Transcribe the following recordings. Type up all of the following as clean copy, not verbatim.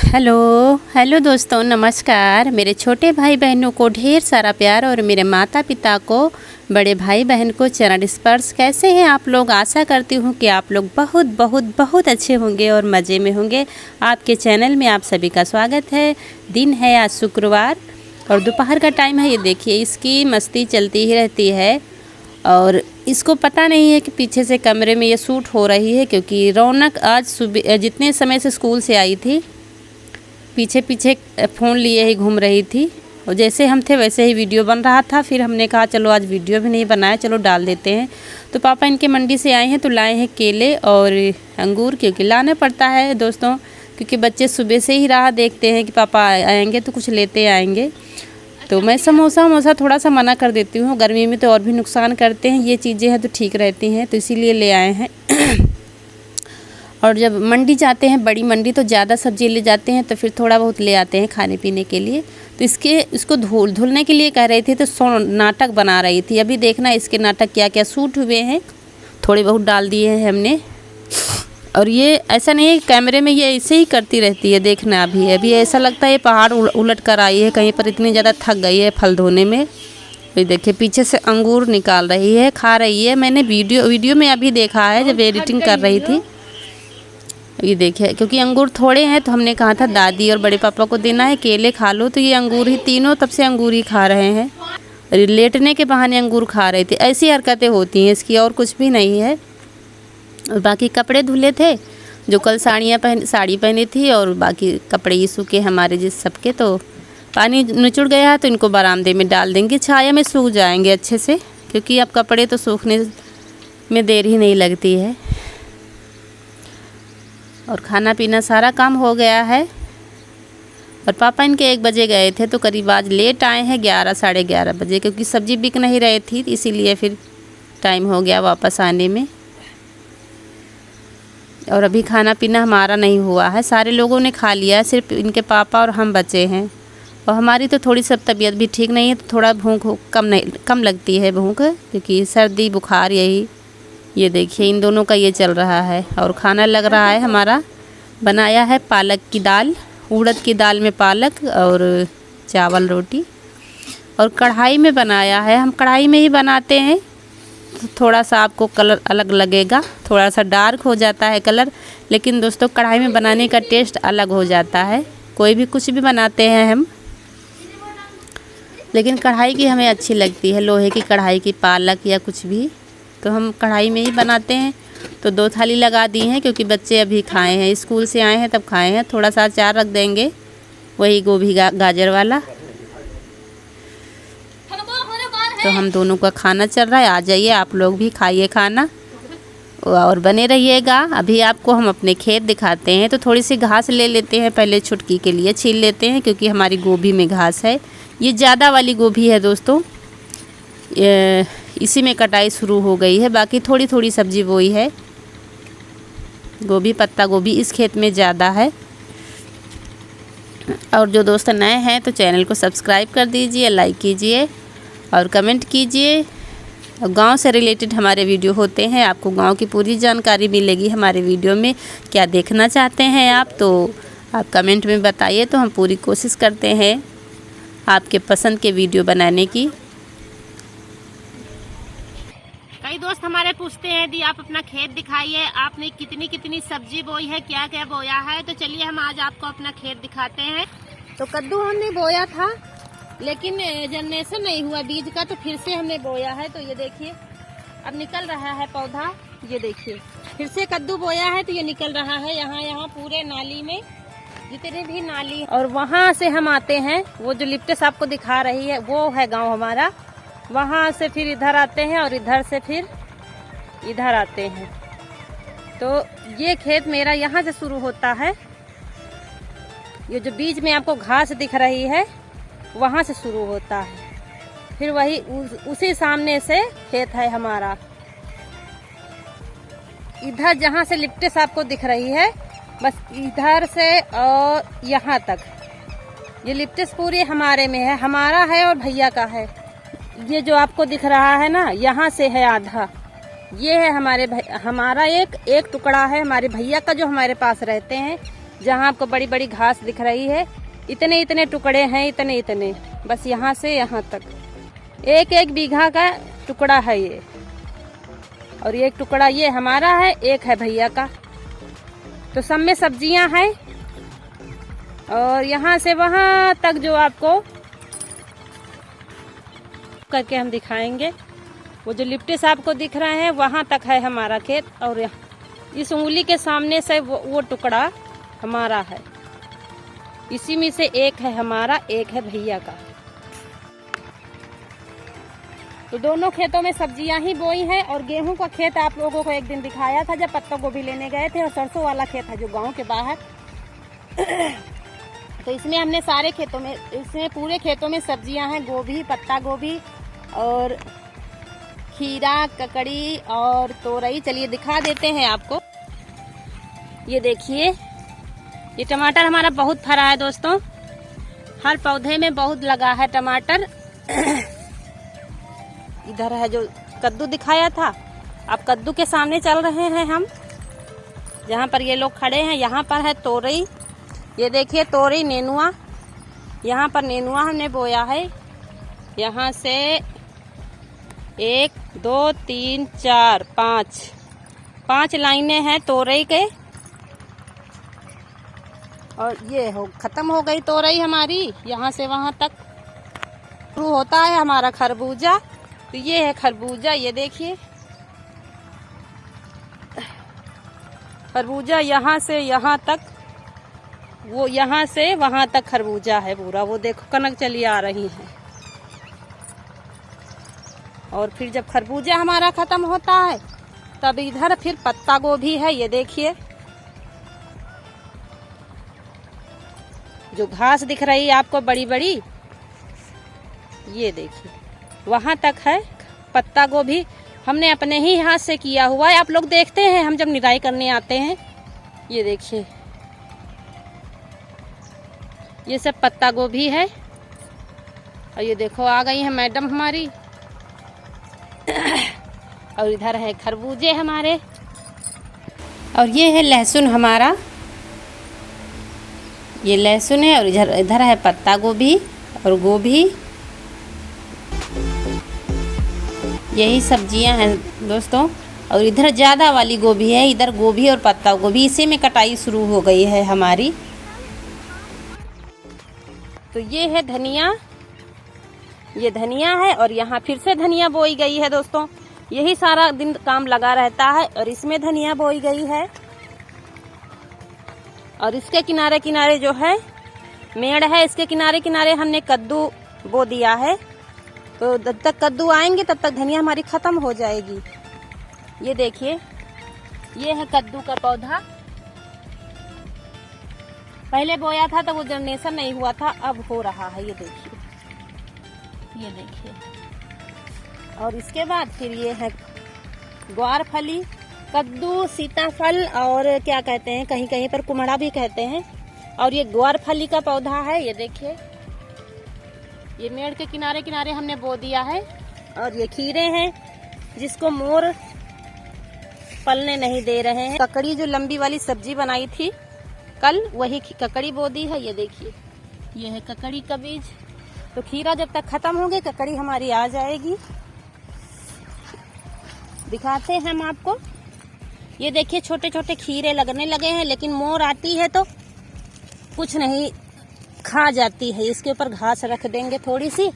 Hello hello दोस्तों, नमस्कार। मेरे छोटे भाई बहनों को ढेर सारा प्यार और मेरे माता पिता को, बड़े भाई बहन को चरण स्पर्श। कैसे हैं आप लोग? आशा करती हूँ कि आप लोग बहुत बहुत बहुत अच्छे होंगे और मज़े में होंगे। आपके चैनल में आप सभी का स्वागत है। दिन है आज शुक्रवार और दोपहर का टाइम है। ये देखिए, इसकी मस्ती चलती ही रहती है और इसको पता नहीं है कि पीछे से कमरे में ये शूट हो रही है, क्योंकि रौनक आज सुबह जितने समय से स्कूल से आई थी पीछे पीछे फ़ोन लिए ही घूम रही थी और जैसे हम थे वैसे ही वीडियो बन रहा था। फिर हमने कहा चलो आज वीडियो भी नहीं बनाया, चलो डाल देते हैं। तो पापा इनके मंडी से आए हैं तो लाए हैं केले और अंगूर, क्योंकि लाना पड़ता है दोस्तों, क्योंकि बच्चे सुबह से ही राह देखते हैं कि पापा आएंगे तो कुछ लेते आएंगे। तो मैं समोसा थोड़ा सा मना कर देती हूँ, गर्मी में तो और भी नुकसान करते हैं। ये चीज़ें हैं तो ठीक रहती हैं, तो इसीलिए ले आए हैं। और जब मंडी जाते हैं, बड़ी मंडी, तो ज़्यादा सब्ज़ी ले जाते हैं तो फिर थोड़ा बहुत ले आते हैं खाने पीने के लिए। तो इसको धुलने के लिए कह रही थी तो नाटक बना रही थी। अभी देखना इसके नाटक क्या क्या शूट हुए हैं, थोड़े बहुत डाल दिए हैं हमने। और ये ऐसा नहीं है कैमरे में ये ऐसे ही करती रहती है, देखना अभी ऐसा लगता है ये पहाड़ उलट कर आई है कहीं पर, इतनी ज़्यादा थक गई है फल धोने में। ये देखिए पीछे से अंगूर निकाल रही है, खा रही है। मैंने वीडियो में अभी देखा है जब एडिटिंग कर रही थी। ये देखिए, क्योंकि अंगूर थोड़े हैं तो हमने कहा था दादी और बड़े पापा को देना है, केले खा लो। तो ये अंगूर ही तीनों तब से अंगूर ही खा रहे हैं, लेटने के बहाने अंगूर खा रहे थे। ऐसी हरकतें होती हैं इसकी, और कुछ भी नहीं है। और बाकी कपड़े धुले थे, जो कल साड़ी पहनी थी, और बाकी कपड़े ये सूखे हमारे जिस सबके। तो पानी निचुड़ गया है तो इनको बरामदे में डाल देंगे, छाया में सूख जाएंगे अच्छे से, क्योंकि अब कपड़े तो सूखने में देर ही नहीं लगती है। और खाना पीना सारा काम हो गया है। और पापा इनके 1 बजे गए थे तो करीब आज लेट आए हैं 11 साढ़े 11 बजे, क्योंकि सब्ज़ी बिक नहीं रही थी, इसीलिए फिर टाइम हो गया वापस आने में। और अभी खाना पीना हमारा नहीं हुआ है, सारे लोगों ने खा लिया है, सिर्फ इनके पापा और हम बचे हैं। और हमारी तो थोड़ी सब तबीयत भी ठीक नहीं है, तो थोड़ा भूख कम लगती है भूख, क्योंकि सर्दी बुखार यही। ये देखिए इन दोनों का ये चल रहा है। और खाना लग रहा है हमारा, बनाया है पालक की दाल, उड़द की दाल में पालक और चावल रोटी। और कढ़ाई में बनाया है, हम कढ़ाई में ही बनाते हैं तो थोड़ा सा आपको कलर अलग लगेगा, थोड़ा सा डार्क हो जाता है कलर, लेकिन दोस्तों कढ़ाई में बनाने का टेस्ट अलग हो जाता है। कोई भी कुछ भी बनाते हैं हम, लेकिन कढ़ाई की हमें अच्छी लगती है, लोहे की कढ़ाई की पालक या कुछ भी, तो हम कढ़ाई में ही बनाते हैं। तो 2 थाली लगा दी हैं, क्योंकि बच्चे अभी खाए हैं, स्कूल से आए हैं तब खाए हैं। थोड़ा सा अचार रख देंगे, वही गोभी गाजर वाला। तो हम दोनों का खाना चल रहा है। आ जाइए आप लोग भी, खाइए खाना और बने रहिएगा। अभी आपको हम अपने खेत दिखाते हैं। तो थोड़ी सी घास ले लेते हैं, पहले छुटकी के लिए छील लेते हैं, क्योंकि हमारी गोभी में घास है। ये ज़्यादा वाली गोभी है दोस्तों, इसी में कटाई शुरू हो गई है। बाकी थोड़ी थोड़ी सब्जी बोई है, गोभी पत्ता गोभी इस खेत में ज़्यादा है। और जो दोस्त नए हैं तो चैनल को सब्सक्राइब कर दीजिए, लाइक कीजिए और कमेंट कीजिए। गांव से रिलेटेड हमारे वीडियो होते हैं, आपको गांव की पूरी जानकारी मिलेगी हमारे वीडियो में। क्या देखना चाहते हैं आप, तो आप कमेंट में बताइए, तो हम पूरी कोशिश करते हैं आपके पसंद के वीडियो बनाने की। कई दोस्त हमारे पूछते हैं दी आप अपना खेत दिखाइए, आपने कितनी कितनी सब्जी बोई है, क्या क्या बोया है। तो चलिए हम आज आपको अपना खेत दिखाते हैं। तो कद्दू हमने बोया था, लेकिन जनरेशन नहीं हुआ बीज का, तो फिर से हमने बोया है। तो ये देखिए अब निकल रहा है पौधा, ये देखिए फिर से कद्दू बोया है तो ये निकल रहा है। यहाँ पूरे नाली में जितने भी नाली, और वहाँ से हम आते हैं, वो जो लिप्टेस आपको दिखा रही है वो है गाँव हमारा। वहाँ से फिर इधर आते हैं और इधर से फिर इधर आते हैं। तो ये खेत मेरा यहाँ से शुरू होता है। ये जो बीच में आपको घास दिख रही है वहाँ से शुरू होता है, फिर वही उसी सामने से खेत है हमारा। इधर जहाँ से लिप्टेस आपको दिख रही है, बस इधर से और यहाँ तक ये लिप्टेस पूरे हमारे में है, हमारा है और भैया का है। ये जो आपको दिख रहा है ना, यहाँ से है आधा, ये है हमारा एक टुकड़ा है हमारे भैया का, जो हमारे पास रहते हैं। जहाँ आपको बड़ी बड़ी घास दिख रही है, इतने इतने टुकड़े हैं, इतने इतने, बस यहाँ से यहाँ तक एक एक बीघा का टुकड़ा है ये। और एक टुकड़ा ये हमारा है, एक है भैया का। तो सब में सब्जियां हैं। और यहाँ से वहाँ तक जो आपको करके हम दिखाएंगे, वो जो लिप्टिस आपको दिख रहा है वहाँ तक है हमारा खेत। और इस उंगली के सामने से वो टुकड़ा हमारा है। इसी में से एक है हमारा, एक है भैया का। तो दोनों खेतों में सब्जियां ही बोई हैं। और गेहूं का खेत आप लोगों को एक दिन दिखाया था जब पत्ता गोभी लेने गए थे। और सरसों वाला खेत है जो गांव के बाहर। तो इसमें हमने सारे खेतों में, इसमें पूरे खेतों में सब्जियां हैं, गोभी, पत्ता गोभी और खीरा, ककड़ी और तोरई। चलिए दिखा देते हैं आपको। ये देखिए, ये टमाटर हमारा बहुत फरा है दोस्तों। हर पौधे में बहुत लगा है टमाटर। इधर है जो कद्दू दिखाया था। अब कद्दू के सामने चल रहे हैं हम, जहाँ पर ये लोग खड़े हैं। यहाँ पर है तोरई। ये देखिए तोरई, नेनुआ। यहाँ पर नेनुआ हमने बोया है। यहाँ से 1 2 3 4 5 लाइनें हैं तोरई के। और ये खत्म हो गई तोरई हमारी। यहाँ से वहाँ तक शुरू होता है हमारा खरबूजा। तो ये है खरबूजा, ये देखिए खरबूजा। यहाँ से यहाँ तक, वो यहाँ से वहाँ तक खरबूजा है पूरा। वो देखो कनक चली आ रही है। और फिर जब खरबूजा हमारा खत्म होता है तब इधर फिर पत्ता गोभी है। ये देखिए जो घास दिख रही है आपको बड़ी बड़ी, ये देखिए वहां तक है पत्ता गोभी। हमने अपने ही हाथ से किया हुआ है। आप लोग देखते हैं हम जब निराई करने आते हैं। ये देखिए ये सब पत्ता गोभी है। और ये देखो आ गई है मैडम हमारी। और इधर है खरबूजे हमारे। और ये है लहसुन हमारा, ये लहसुन है। और इधर है पत्ता गोभी और गोभी। यही सब्जियां हैं दोस्तों। और इधर ज़्यादा वाली गोभी है, इधर गोभी और पत्ता गोभी, इसी में कटाई शुरू हो गई है हमारी। तो ये है धनिया, ये धनिया है। और यहाँ फिर से धनिया बोई गई है दोस्तों। यही सारा दिन काम लगा रहता है। और इसमें धनिया बोई गई है। और इसके किनारे किनारे जो है मेड़ है, इसके किनारे किनारे हमने कद्दू बो दिया है। तो जब तक कद्दू आएंगे तब तक धनिया हमारी खत्म हो जाएगी। ये देखिए ये है कद्दू का पौधा। पहले बोया था तो वो जनरेशन नहीं हुआ था, अब हो रहा है। ये देखिए, ये देखिए। और इसके बाद फिर ये है ग्वार फली, कद्दू, सीताफल और क्या कहते हैं, कहीं कहीं पर कुम्हड़ा भी कहते हैं। और ये ग्वार फली का पौधा है। ये देखिए ये मेड़ के किनारे किनारे हमने बो दिया है। और ये खीरे हैं जिसको मोर पलने नहीं दे रहे हैं। ककड़ी जो लंबी वाली सब्जी बनाई थी कल, वही ककड़ी बो दी है। ये देखिए ये है ककड़ी का बीज। तो खीरा जब तक खत्म होंगे ककड़ी हमारी आ जाएगी। दिखाते हैं हम आपको। ये देखिए छोटे छोटे खीरे लगने लगे हैं, लेकिन मोर आती है तो कुछ नहीं खा जाती है। इसके ऊपर घास रख देंगे थोड़ी सी।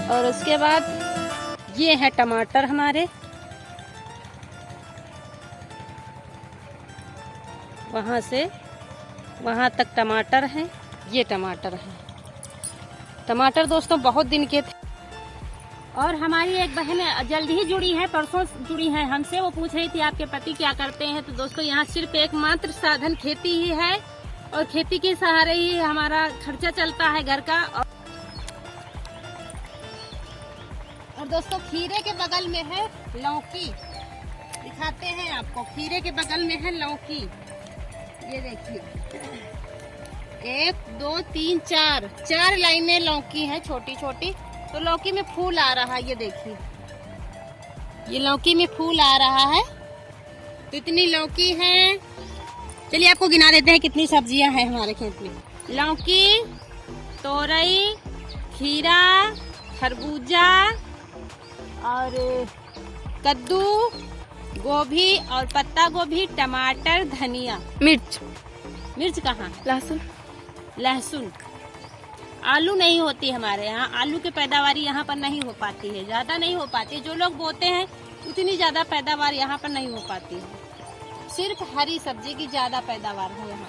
और उसके बाद ये है टमाटर हमारे। वहां से वहां तक टमाटर हैं। ये टमाटर है। टमाटर दोस्तों बहुत दिन के थे। और हमारी एक बहन जल्दी ही जुड़ी है, परसों जुड़ी है हमसे। वो पूछ रही थी आपके पति क्या करते हैं। तो दोस्तों यहाँ सिर्फ एकमात्र साधन खेती ही है। और खेती के सहारे ही हमारा खर्चा चलता है घर का। और दोस्तों खीरे के बगल में है लौकी। दिखाते हैं आपको। खीरे के बगल में है लौकी। ये देखिए 1 2 3 4 लाइनें लौकी हैं छोटी छोटी। तो लौकी में फूल आ रहा है, ये देखिए, ये लौकी में फूल आ रहा है। तो इतनी लौकी है। चलिए आपको गिना देते हैं कितनी सब्जियां हैं हमारे खेत में। लौकी, तोरई, खीरा, खरबूजा और कद्दू, गोभी और पत्ता गोभी, टमाटर, धनिया, मिर्च कहाँ, लहसुन। आलू नहीं होती हमारे यहाँ। आलू की पैदावार यहाँ पर नहीं हो पाती है, ज़्यादा नहीं हो पाती। जो लोग बोते हैं उतनी ज़्यादा पैदावार यहाँ पर नहीं हो पाती है। सिर्फ हरी सब्जी की ज़्यादा पैदावार है यहाँ।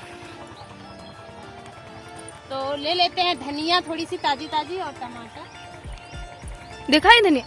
तो ले लेते हैं धनिया थोड़ी सी ताजी ताजी और टमाटर। दिखाई धनिया